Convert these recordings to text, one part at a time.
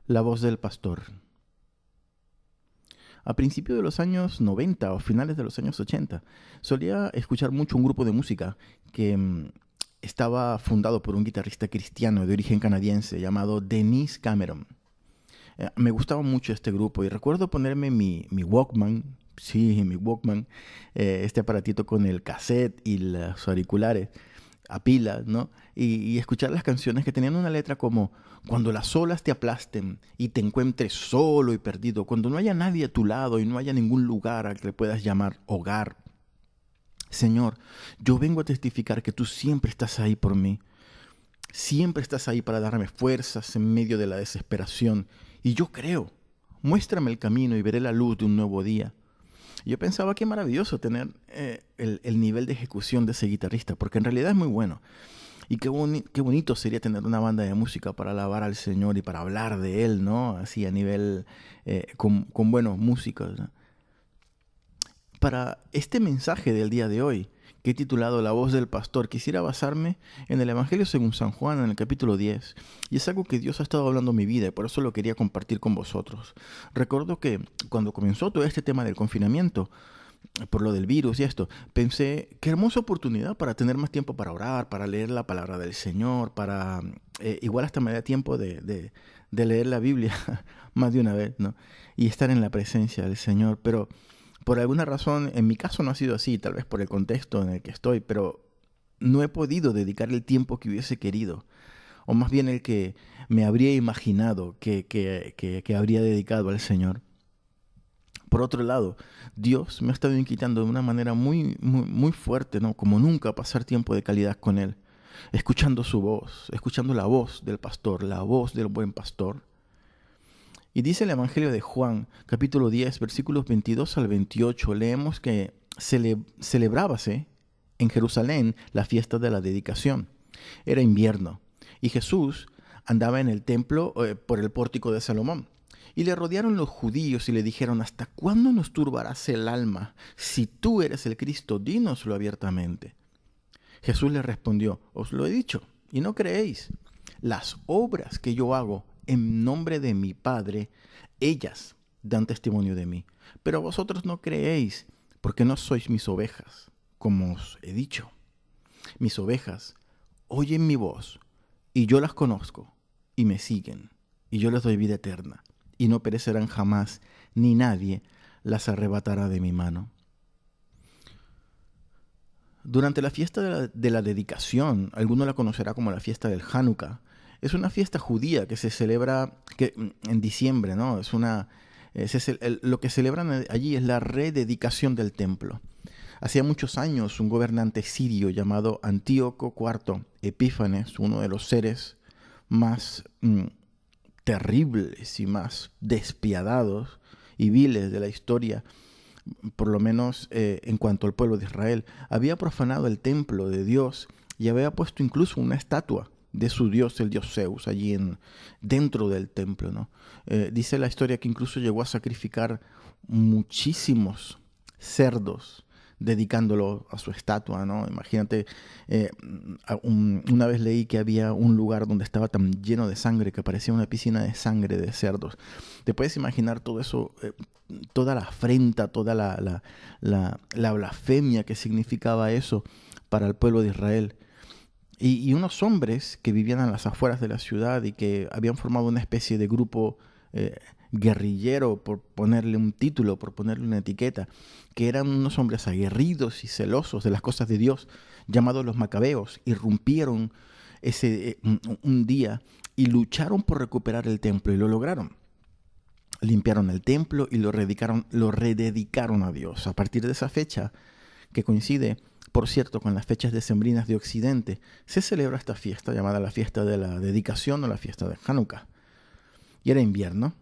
La voz del pastor. A principios de los años 90 o finales de los años 80, solía escuchar mucho un grupo de música que estaba fundado por un guitarrista cristiano de origen canadiense llamado Dennis Cameron. Me gustaba mucho este grupo y recuerdo ponerme mi Walkman, sí, mi Walkman, este aparatito con el cassette y los auriculares a pilas, ¿no? Y escuchar las canciones que tenían una letra como: cuando las olas te aplasten y te encuentres solo y perdido, cuando no haya nadie a tu lado y no haya ningún lugar al que le puedas llamar hogar. Señor, yo vengo a testificar que tú siempre estás ahí por mí. Siempre estás ahí para darme fuerzas en medio de la desesperación. Y yo creo. Muéstrame el camino y veré la luz de un nuevo día. Yo pensaba que maravilloso tener el nivel de ejecución de ese guitarrista, porque en realidad es muy bueno. Y qué bonito sería tener una banda de música para alabar al Señor y para hablar de Él, ¿no? Así a nivel, con buenos músicos, ¿no? Para este mensaje del día de hoy, que he titulado La voz del pastor, quisiera basarme en el Evangelio según San Juan, en el capítulo 10. Y es algo que Dios ha estado hablando en mi vida y por eso lo quería compartir con vosotros. Recuerdo que cuando comenzó todo este tema del confinamiento, por lo del virus y esto, pensé, qué hermosa oportunidad para tener más tiempo para orar, para leer la palabra del Señor, para igual hasta me da tiempo de leer la Biblia más de una vez, ¿no? Y estar en la presencia del Señor. Pero por alguna razón, en mi caso no ha sido así, tal vez por el contexto en el que estoy, pero no he podido dedicar el tiempo que hubiese querido, o más bien el que me habría imaginado que habría dedicado al Señor. Por otro lado, Dios me ha estado invitando de una manera muy fuerte, ¿no? Como nunca, a pasar tiempo de calidad con Él, escuchando su voz, escuchando la voz del pastor, la voz del buen pastor. Y dice el Evangelio de Juan, capítulo 10, versículos 22 al 28, leemos que celebrábase en Jerusalén la fiesta de la dedicación. Era invierno y Jesús andaba en el templo por el pórtico de Salomón. Y le rodearon los judíos y le dijeron: ¿hasta cuándo nos turbarás el alma? Si tú eres el Cristo, dínoslo abiertamente. Jesús les respondió: os lo he dicho, y no creéis. Las obras que yo hago en nombre de mi Padre, ellas dan testimonio de mí. Pero vosotros no creéis, porque no sois mis ovejas, como os he dicho. Mis ovejas oyen mi voz, y yo las conozco, y me siguen, y yo les doy vida eterna, y no perecerán jamás, ni nadie las arrebatará de mi mano. Durante la fiesta de la dedicación, alguno la conocerá como la fiesta del Hanukkah. Es una fiesta judía que se celebra en diciembre, ¿no? Lo que celebran allí es la rededicación del templo. Hacía muchos años, un gobernante sirio llamado Antíoco IV Epífanes, uno de los seres más terribles y más despiadados y viles de la historia, por lo menos en cuanto al pueblo de Israel, había profanado el templo de Dios y había puesto incluso una estatua de su dios, el dios Zeus, allí dentro del templo, ¿no? Dice la historia que incluso llegó a sacrificar muchísimos cerdos dedicándolo a su estatua, ¿no? Imagínate, una vez leí que había un lugar donde estaba tan lleno de sangre que parecía una piscina de sangre de cerdos. ¿Te puedes imaginar todo eso, toda la afrenta, toda la blasfemia que significaba eso para el pueblo de Israel? Y unos hombres que vivían a las afueras de la ciudad y que habían formado una especie de grupo guerrillero, por ponerle un título, por ponerle una etiqueta, que eran unos hombres aguerridos y celosos de las cosas de Dios, llamados los macabeos, irrumpieron un día y lucharon por recuperar el templo y lo lograron. Limpiaron el templo y lo rededicaron a Dios. A partir de esa fecha, que coincide, por cierto, con las fechas decembrinas de Occidente, se celebra esta fiesta llamada la fiesta de la dedicación o la fiesta de Hanukkah. Y era invierno.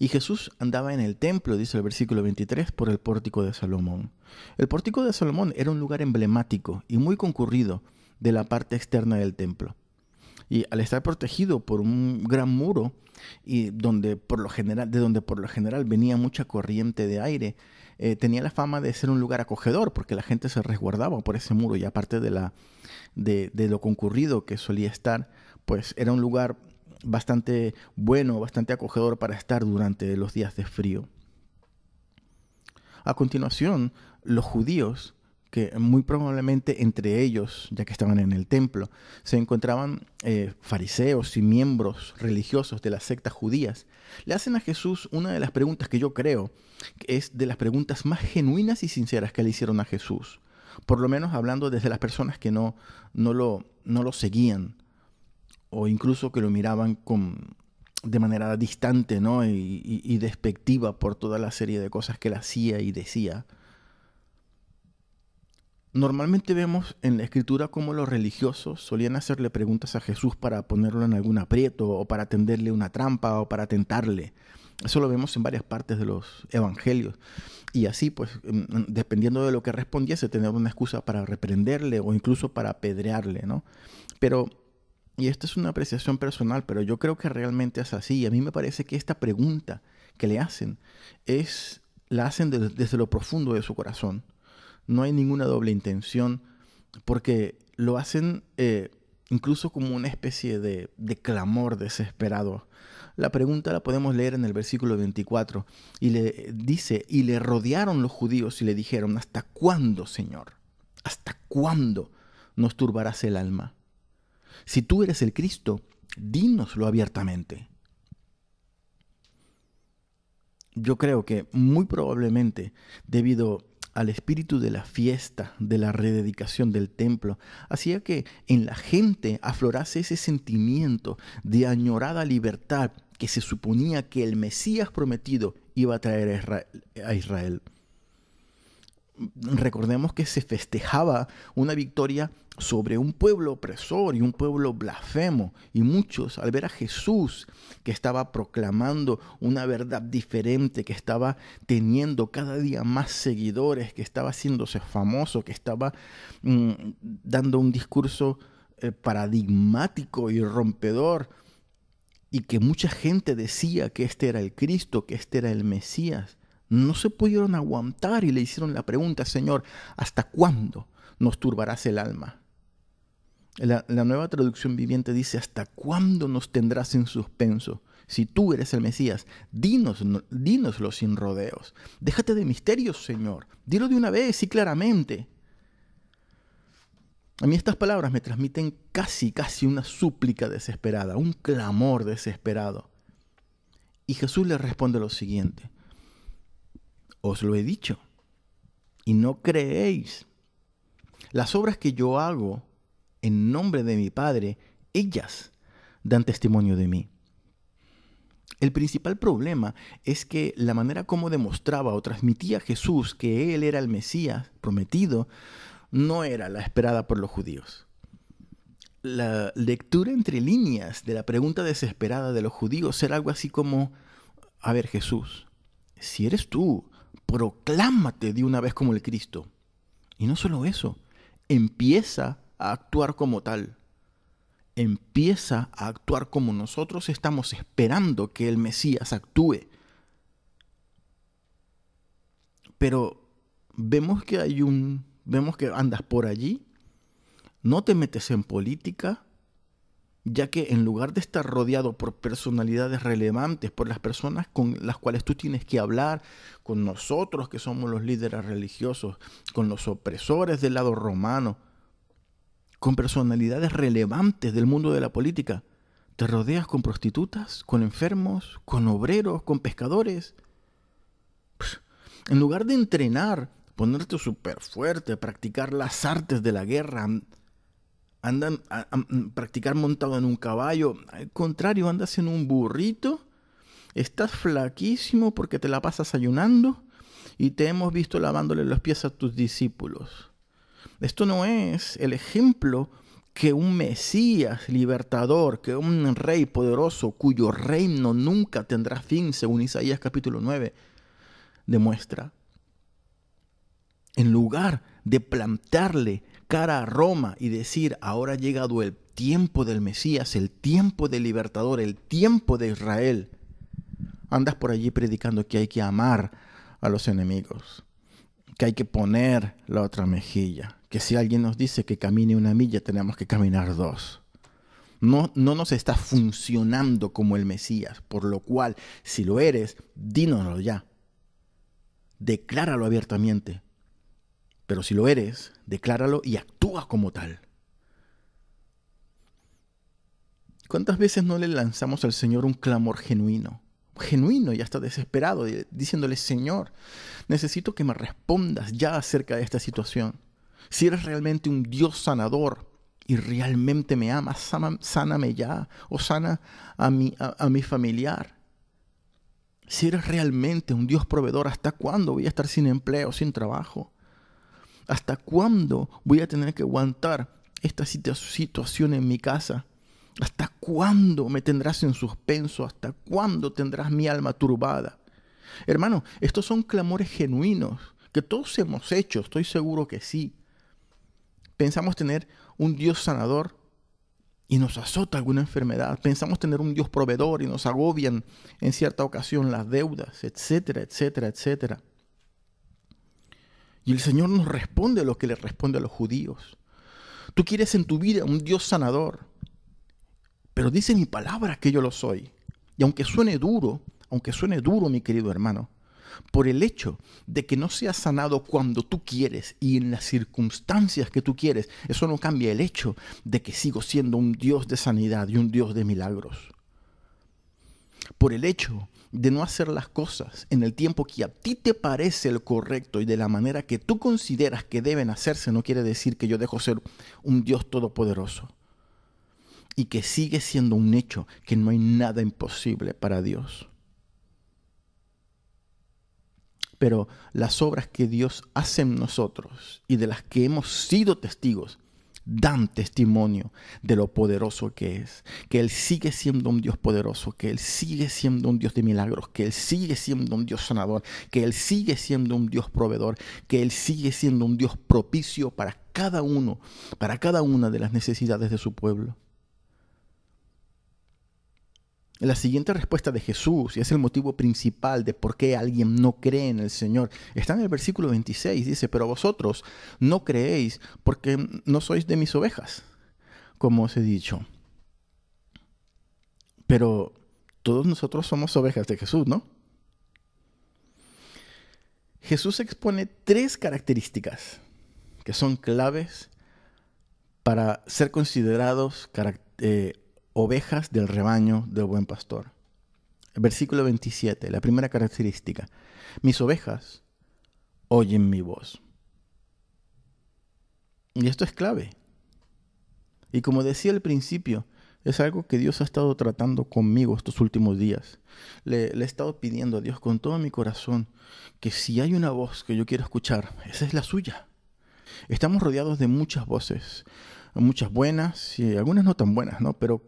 Y Jesús andaba en el templo, dice el versículo 23, por el pórtico de Salomón. El pórtico de Salomón era un lugar emblemático y muy concurrido de la parte externa del templo. Y al estar protegido por un gran muro, y de donde por lo general venía mucha corriente de aire, tenía la fama de ser un lugar acogedor, porque la gente se resguardaba por ese muro, y aparte de lo concurrido que solía estar, pues era un lugar bastante bueno, bastante acogedor para estar durante los días de frío. A continuación, los judíos, que muy probablemente entre ellos, ya que estaban en el templo, se encontraban fariseos y miembros religiosos de las sectas judías, le hacen a Jesús una de las preguntas que yo creo que es de las preguntas más genuinas y sinceras que le hicieron a Jesús. Por lo menos hablando desde las personas que no lo seguían o incluso que lo miraban de manera distante, ¿no? y despectiva por toda la serie de cosas que él hacía y decía. Normalmente vemos en la escritura cómo los religiosos solían hacerle preguntas a Jesús para ponerlo en algún aprieto o para tenderle una trampa o para tentarle. Eso lo vemos en varias partes de los evangelios. Y así, pues, dependiendo de lo que respondiese, tener una excusa para reprenderle o incluso para apedrearle, ¿no? Pero, y esta es una apreciación personal, pero yo creo que realmente es así. Y a mí me parece que esta pregunta que le hacen la hacen desde lo profundo de su corazón. No hay ninguna doble intención, porque lo hacen incluso como una especie de clamor desesperado. La pregunta la podemos leer en el versículo 24, y le dice, y le rodearon los judíos y le dijeron, ¿hasta cuándo, Señor? ¿Hasta cuándo nos turbarás el alma? Si tú eres el Cristo, dínoslo abiertamente. Yo creo que muy probablemente, debido al espíritu de la fiesta, de la rededicación del templo, hacía que en la gente aflorase ese sentimiento de añorada libertad que se suponía que el Mesías prometido iba a traer a Israel. Recordemos que se festejaba una victoria sobre un pueblo opresor y un pueblo blasfemo, y muchos al ver a Jesús que estaba proclamando una verdad diferente, que estaba teniendo cada día más seguidores, que estaba haciéndose famoso, que estaba dando un discurso paradigmático y rompedor, y que mucha gente decía que este era el Cristo, que este era el Mesías, no se pudieron aguantar y le hicieron la pregunta, Señor, ¿hasta cuándo nos turbarás el alma? La Nueva Traducción Viviente dice, ¿hasta cuándo nos tendrás en suspenso? Si tú eres el Mesías, dínoslo sin rodeos. Déjate de misterios, Señor. Dilo de una vez y claramente. A mí estas palabras me transmiten casi una súplica desesperada, un clamor desesperado. Y Jesús le responde lo siguiente. Os lo he dicho, y no creéis. Las obras que yo hago en nombre de mi Padre, ellas dan testimonio de mí. El principal problema es que la manera como demostraba o transmitía Jesús que Él era el Mesías prometido no era la esperada por los judíos. La lectura entre líneas de la pregunta desesperada de los judíos era algo así como, a ver Jesús, si eres tú, proclámate de una vez como el Cristo. Y no solo eso, empieza a actuar como tal. Empieza a actuar como nosotros estamos esperando que el Mesías actúe. Pero vemos que andas por allí, no te metes en política, ya que en lugar de estar rodeado por personalidades relevantes, por las personas con las cuales tú tienes que hablar, con nosotros que somos los líderes religiosos, con los opresores del lado romano, con personalidades relevantes del mundo de la política, te rodeas con prostitutas, con enfermos, con obreros, con pescadores. En lugar de entrenar, ponerte súper fuerte, practicar las artes de la guerra, practicar montado en un caballo, al contrario, andas en un burrito, estás flaquísimo porque te la pasas ayunando y te hemos visto lavándole los pies a tus discípulos. Esto no es el ejemplo que un Mesías libertador, que un rey poderoso cuyo reino nunca tendrá fin, según Isaías capítulo 9, demuestra. En lugar de plantarle cara a Roma y decir, ahora ha llegado el tiempo del Mesías, el tiempo del libertador, el tiempo de Israel, andas por allí predicando que hay que amar a los enemigos, que hay que poner la otra mejilla, que si alguien nos dice que camine una milla, tenemos que caminar 2. no nos está funcionando como el Mesías, por lo cual, si lo eres, dínoslo ya. Decláralo abiertamente. Pero si lo eres, decláralo y actúa como tal. ¿Cuántas veces no le lanzamos al Señor un clamor genuino y hasta desesperado, diciéndole: Señor, necesito que me respondas ya acerca de esta situación? Si eres realmente un Dios sanador y realmente me amas, sáname ya, o sana a mi familiar. Si eres realmente un Dios proveedor, ¿hasta cuándo voy a estar sin empleo, sin trabajo? ¿Hasta cuándo voy a tener que aguantar esta situación en mi casa? ¿Hasta cuándo me tendrás en suspenso? ¿Hasta cuándo tendrás mi alma turbada? Hermano, estos son clamores genuinos que todos hemos hecho, estoy seguro que sí. Pensamos tener un Dios sanador y nos azota alguna enfermedad. Pensamos tener un Dios proveedor y nos agobian en cierta ocasión las deudas, etcétera, etcétera, etcétera. Y el Señor nos responde lo que le responde a los judíos. Tú quieres en tu vida un Dios sanador, pero dice mi palabra que yo lo soy. Y aunque suene duro, mi querido hermano, por el hecho de que no seas sanado cuando tú quieres y en las circunstancias que tú quieres, eso no cambia el hecho de que sigo siendo un Dios de sanidad y un Dios de milagros. Por el hecho de no hacer las cosas en el tiempo que a ti te parece el correcto y de la manera que tú consideras que deben hacerse, no quiere decir que yo dejo ser un Dios todopoderoso. Y que sigue siendo un hecho que no hay nada imposible para Dios. Pero las obras que Dios hace en nosotros y de las que hemos sido testigos dan testimonio de lo poderoso que es, que Él sigue siendo un Dios poderoso, que Él sigue siendo un Dios de milagros, que Él sigue siendo un Dios sanador, que Él sigue siendo un Dios proveedor, que Él sigue siendo un Dios propicio para cada una de las necesidades de su pueblo. La siguiente respuesta de Jesús, y es el motivo principal de por qué alguien no cree en el Señor, está en el versículo 26. Dice: pero vosotros no creéis porque no sois de mis ovejas, como os he dicho. Pero todos nosotros somos ovejas de Jesús, ¿no? Jesús expone 3 características que son claves para ser considerados ovejas del rebaño del buen pastor. El versículo 27, la primera característica: mis ovejas oyen mi voz. Y esto es clave. Y como decía al principio, es algo que Dios ha estado tratando conmigo estos últimos días. Le he estado pidiendo a Dios con todo mi corazón que si hay una voz que yo quiero escuchar, esa es la suya. Estamos rodeados de muchas voces, muchas buenas y algunas no tan buenas, ¿no? Pero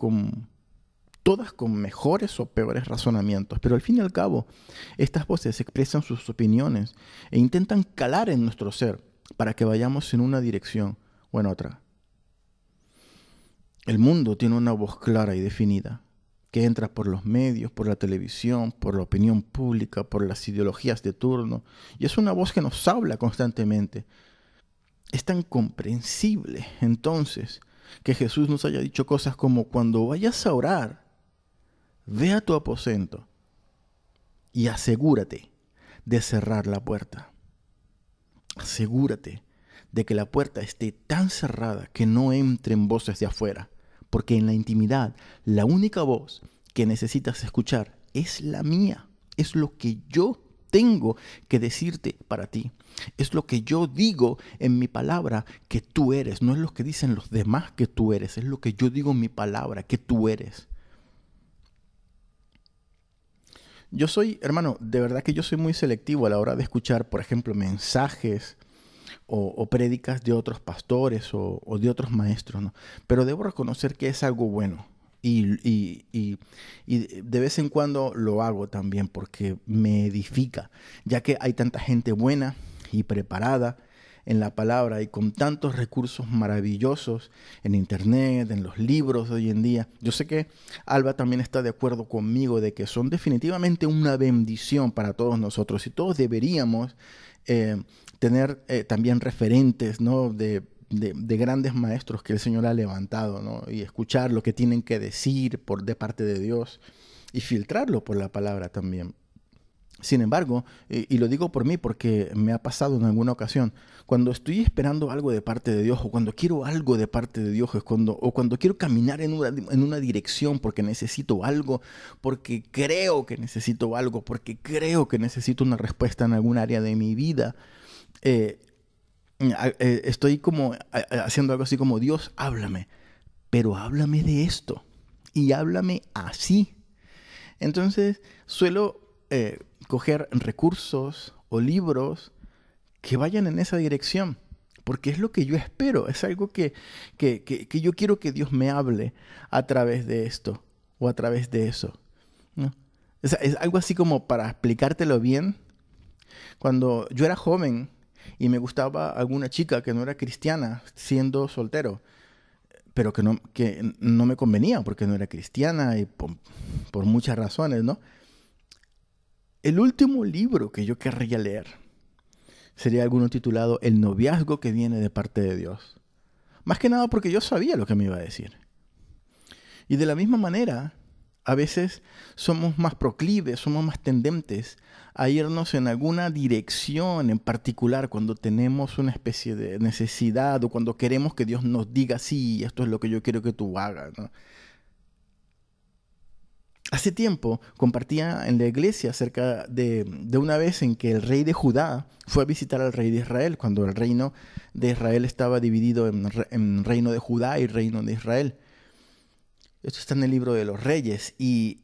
todas con mejores o peores razonamientos. Pero al fin y al cabo, estas voces expresan sus opiniones e intentan calar en nuestro ser para que vayamos en una dirección o en otra. El mundo tiene una voz clara y definida, que entra por los medios, por la televisión, por la opinión pública, por las ideologías de turno, y es una voz que nos habla constantemente. Es tan comprensible, entonces, que Jesús nos haya dicho cosas como: cuando vayas a orar, ve a tu aposento y asegúrate de cerrar la puerta. Asegúrate de que la puerta esté tan cerrada que no entren voces de afuera, porque en la intimidad la única voz que necesitas escuchar es la mía, es lo que yo tengo que decirte para ti. Es lo que yo digo en mi palabra que tú eres. No es lo que dicen los demás que tú eres. Es lo que yo digo en mi palabra que tú eres. Yo soy, hermano, de verdad que yo soy muy selectivo a la hora de escuchar, por ejemplo, mensajes o prédicas de otros pastores o de otros maestros, ¿no? Pero debo reconocer que es algo bueno. Y de vez en cuando lo hago también porque me edifica, ya que hay tanta gente buena y preparada en la palabra y con tantos recursos maravillosos en internet, en los libros de hoy en día. Yo sé que Alba también está de acuerdo conmigo de que son definitivamente una bendición para todos nosotros y todos deberíamos tener también referentes, ¿no?, de de grandes maestros que el Señor ha levantado, ¿no? Y escuchar lo que tienen que decir de parte de Dios y filtrarlo por la palabra también. Sin embargo, y lo digo por mí porque me ha pasado en alguna ocasión, cuando estoy esperando algo de parte de Dios o cuando quiero algo de parte de Dios o cuando quiero caminar en una dirección porque necesito algo, porque creo que necesito algo, porque creo que necesito una respuesta en algún área de mi vida, eh, estoy como haciendo algo así como: Dios, háblame, pero háblame de esto y háblame así. Entonces suelo coger recursos o libros que vayan en esa dirección, porque es lo que yo espero, es algo que yo quiero que Dios me hable a través de esto o a través de eso, ¿no? Es algo así como, para explicártelo bien, cuando yo era joven y me gustaba alguna chica que no era cristiana, siendo soltero, pero que no me convenía porque no era cristiana y por muchas razones, ¿no? El último libro que yo querría leer sería alguno titulado El noviazgo que viene de parte de Dios. Más que nada porque yo sabía lo que me iba a decir. Y de la misma manera, a veces somos más proclives, somos más tendentes a irnos en alguna dirección en particular cuando tenemos una especie de necesidad o cuando queremos que Dios nos diga: sí, esto es lo que yo quiero que tú hagas, ¿no? Hace tiempo compartía en la iglesia acerca de una vez en que el rey de Judá fue a visitar al rey de Israel, cuando el reino de Israel estaba dividido en reino de Judá y reino de Israel. Esto está en el libro de los Reyes, y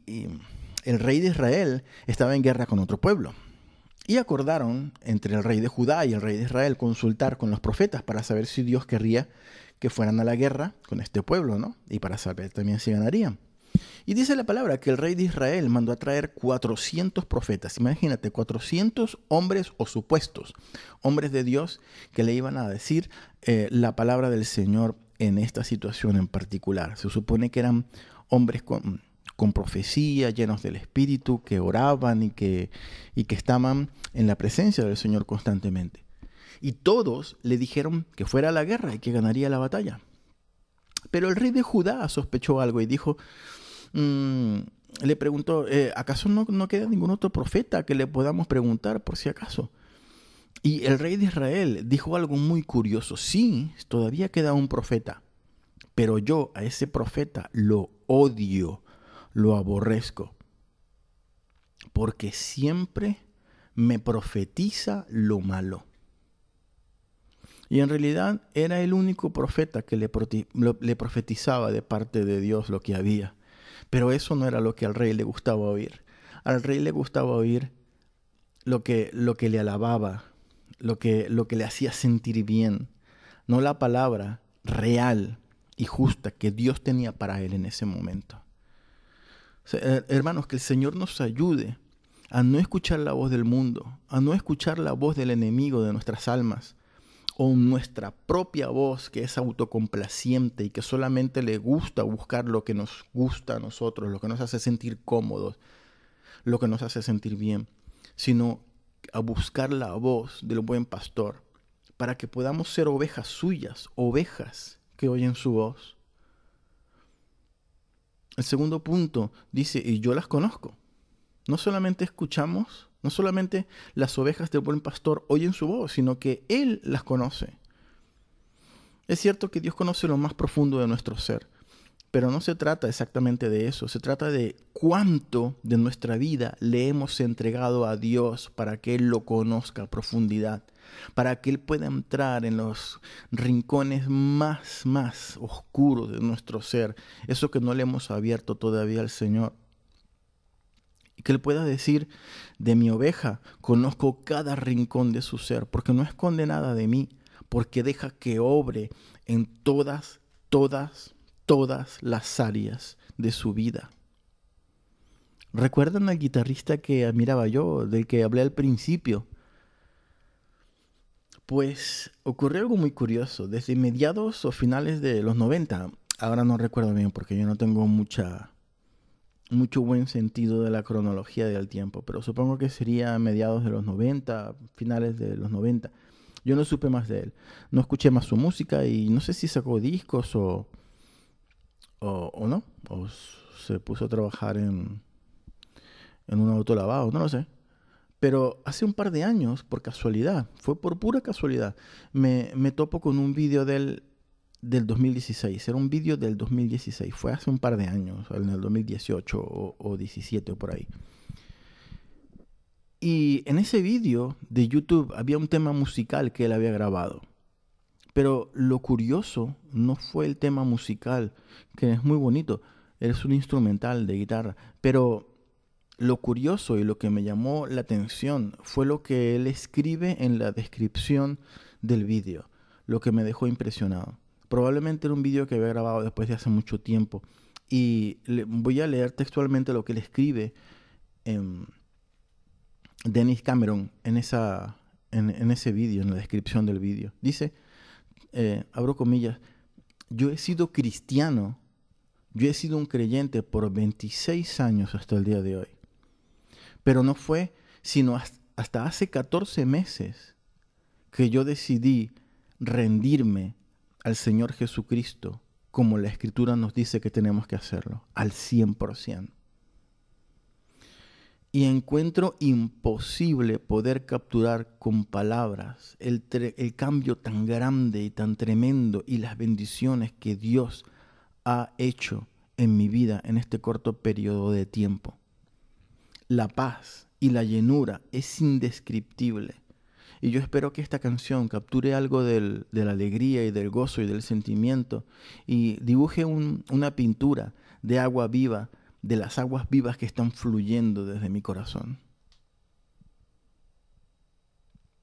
el rey de Israel estaba en guerra con otro pueblo. Y acordaron entre el rey de Judá y el rey de Israel consultar con los profetas para saber si Dios querría que fueran a la guerra con este pueblo, ¿no? Y para saber también si ganarían. Y dice la palabra que el rey de Israel mandó a traer 400 profetas. Imagínate, 400 hombres o supuestos hombres de Dios que le iban a decir la palabra del Señor en esta situación en particular. Se supone que eran hombres con profecía, llenos del Espíritu, que oraban y que estaban en la presencia del Señor constantemente. Y todos le dijeron que fuera a la guerra y que ganaría la batalla. Pero el rey de Judá sospechó algo y dijo, le preguntó: ¿acaso no queda ningún otro profeta que le podamos preguntar por si acaso? Y el rey de Israel dijo algo muy curioso: sí, todavía queda un profeta, pero yo a ese profeta lo odio, lo aborrezco, porque siempre me profetiza lo malo. Y en realidad era el único profeta que le profetizaba de parte de Dios lo que había. Pero eso no era lo que al rey le gustaba oír. Al rey le gustaba oír lo que le alababa, lo que le hacía sentir bien, no la palabra real y justa que Dios tenía para él en ese momento. O sea, hermanos, que el Señor nos ayude a no escuchar la voz del mundo, a no escuchar la voz del enemigo de nuestras almas, o nuestra propia voz que es autocomplaciente y que solamente le gusta buscar lo que nos gusta a nosotros, lo que nos hace sentir cómodos, lo que nos hace sentir bien, sino a buscar la voz del buen pastor para que podamos ser ovejas suyas, ovejas que oyen su voz. El segundo punto dice: y yo las conozco. No solamente escuchamos, no solamente las ovejas del buen pastor oyen su voz, sino que Él las conoce. Es cierto que Dios conoce lo más profundo de nuestro ser, pero no se trata exactamente de eso. Se trata de cuánto de nuestra vida le hemos entregado a Dios para que Él lo conozca a profundidad, para que Él pueda entrar en los rincones más oscuros de nuestro ser, eso que no le hemos abierto todavía al Señor. Y que Él pueda decir: de mi oveja conozco cada rincón de su ser, porque no esconde nada de mí, porque deja que obre en todas las áreas de su vida. ¿Recuerdan al guitarrista que admiraba yo, del que hablé al principio? Pues ocurrió algo muy curioso. Desde mediados o finales de los 90, ahora no recuerdo bien porque yo no tengo mucho buen sentido de la cronología del tiempo, pero supongo que sería mediados de los 90, finales de los 90. Yo no supe más de él. No escuché más su música y no sé si sacó discos o no. O se puso a trabajar en un autolavado, no lo sé. Pero hace un par de años, por casualidad, fue por pura casualidad, me topo con un vídeo del 2016. Era un vídeo del 2016. Fue hace un par de años, en el 2018 o 17 o por ahí. Y en ese vídeo de YouTube había un tema musical que él había grabado. Pero lo curioso no fue el tema musical, que es muy bonito. Es un instrumental de guitarra. Pero lo curioso y lo que me llamó la atención fue lo que él escribe en la descripción del vídeo. Lo que me dejó impresionado. Probablemente era un vídeo que había grabado después de hace mucho tiempo. Y voy a leer textualmente lo que él escribe en Dennis Cameron en ese vídeo, en la descripción del vídeo. Dice, abro comillas, yo he sido cristiano, yo he sido un creyente por 26 años hasta el día de hoy. Pero no fue sino hasta hace 14 meses que yo decidí rendirme al Señor Jesucristo como la Escritura nos dice que tenemos que hacerlo, al 100%. Y encuentro imposible poder capturar con palabras el cambio tan grande y tan tremendo y las bendiciones que Dios ha hecho en mi vida en este corto periodo de tiempo. La paz y la llenura es indescriptible. Y yo espero que esta canción capture algo de la alegría y del gozo y del sentimiento y dibuje una pintura de agua viva, de las aguas vivas que están fluyendo desde mi corazón.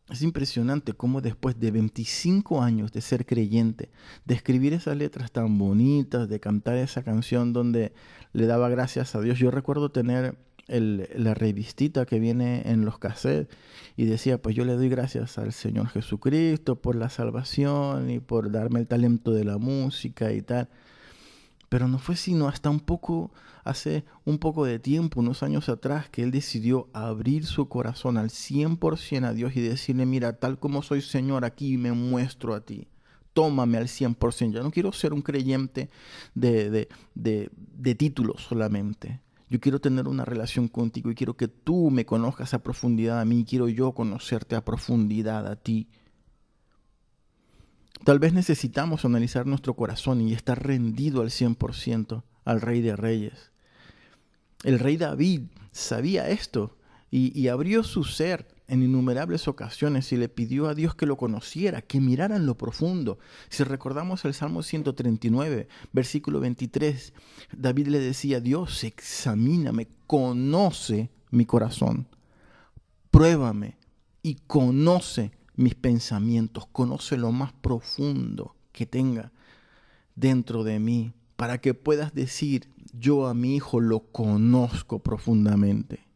Es impresionante cómo después de 25 años de ser creyente, de escribir esas letras tan bonitas, de cantar esa canción donde le daba gracias a Dios. Yo recuerdo tener la revistita que viene en los cassettes y decía, pues yo le doy gracias al Señor Jesucristo por la salvación y por darme el talento de la música y tal. Pero no fue sino hasta hace un poco de tiempo, unos años atrás, que él decidió abrir su corazón al 100% a Dios y decirle, mira, tal como soy Señor, aquí me muestro a ti. Tómame al 100%. Yo no quiero ser un creyente de títulos solamente. Yo quiero tener una relación contigo y quiero que tú me conozcas a profundidad a mí. Quiero yo conocerte a profundidad a ti. Tal vez necesitamos analizar nuestro corazón y estar rendido al 100% al Rey de Reyes. El rey David sabía esto y abrió su ser en innumerables ocasiones y le pidió a Dios que lo conociera, que mirara en lo profundo. Si recordamos el Salmo 139, versículo 23, David le decía, Dios, examíname, conoce mi corazón, pruébame y conoce mis pensamientos, conoce lo más profundo que tenga dentro de mí, para que puedas decir, yo a mi hijo lo conozco profundamente.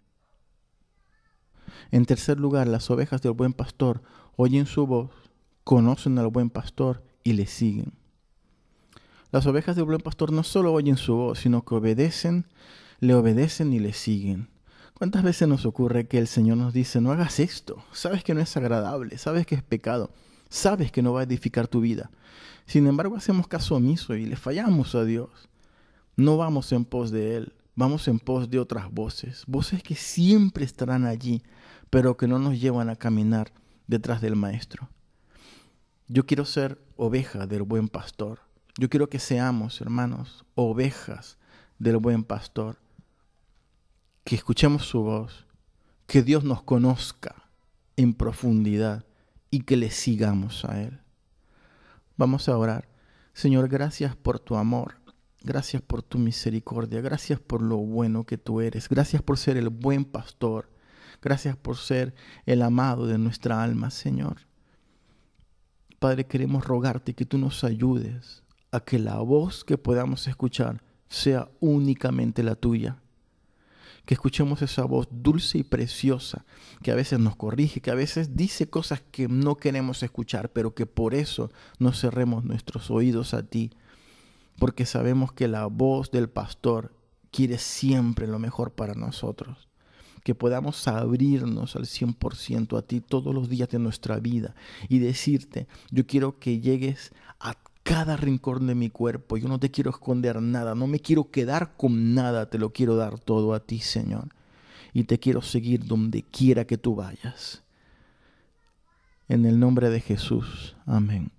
En tercer lugar, las ovejas del buen pastor oyen su voz, conocen al buen pastor y le siguen. Las ovejas del buen pastor no solo oyen su voz, sino que le obedecen y le siguen. ¿Cuántas veces nos ocurre que el Señor nos dice, no hagas esto? Sabes que no es agradable, sabes que es pecado, sabes que no va a edificar tu vida. Sin embargo, hacemos caso omiso y le fallamos a Dios. No vamos en pos de Él, vamos en pos de otras voces. Voces que siempre estarán allí, pero que no nos llevan a caminar detrás del Maestro. Yo quiero ser oveja del buen pastor. Yo quiero que seamos, hermanos, ovejas del buen pastor. Que escuchemos su voz, que Dios nos conozca en profundidad y que le sigamos a Él. Vamos a orar. Señor, gracias por tu amor, gracias por tu misericordia, gracias por lo bueno que tú eres, gracias por ser el buen pastor, gracias por ser el amado de nuestra alma, Señor. Padre, queremos rogarte que tú nos ayudes a que la voz que podamos escuchar sea únicamente la tuya. Que escuchemos esa voz dulce y preciosa, que a veces nos corrige, que a veces dice cosas que no queremos escuchar, pero que por eso no cerremos nuestros oídos a ti, porque sabemos que la voz del pastor quiere siempre lo mejor para nosotros. que podamos abrirnos al 100% a ti todos los días de nuestra vida y decirte, yo quiero que llegues a cada rincón de mi cuerpo, yo no te quiero esconder nada, no me quiero quedar con nada, te lo quiero dar todo a ti, Señor, y te quiero seguir donde quiera que tú vayas. En el nombre de Jesús, amén.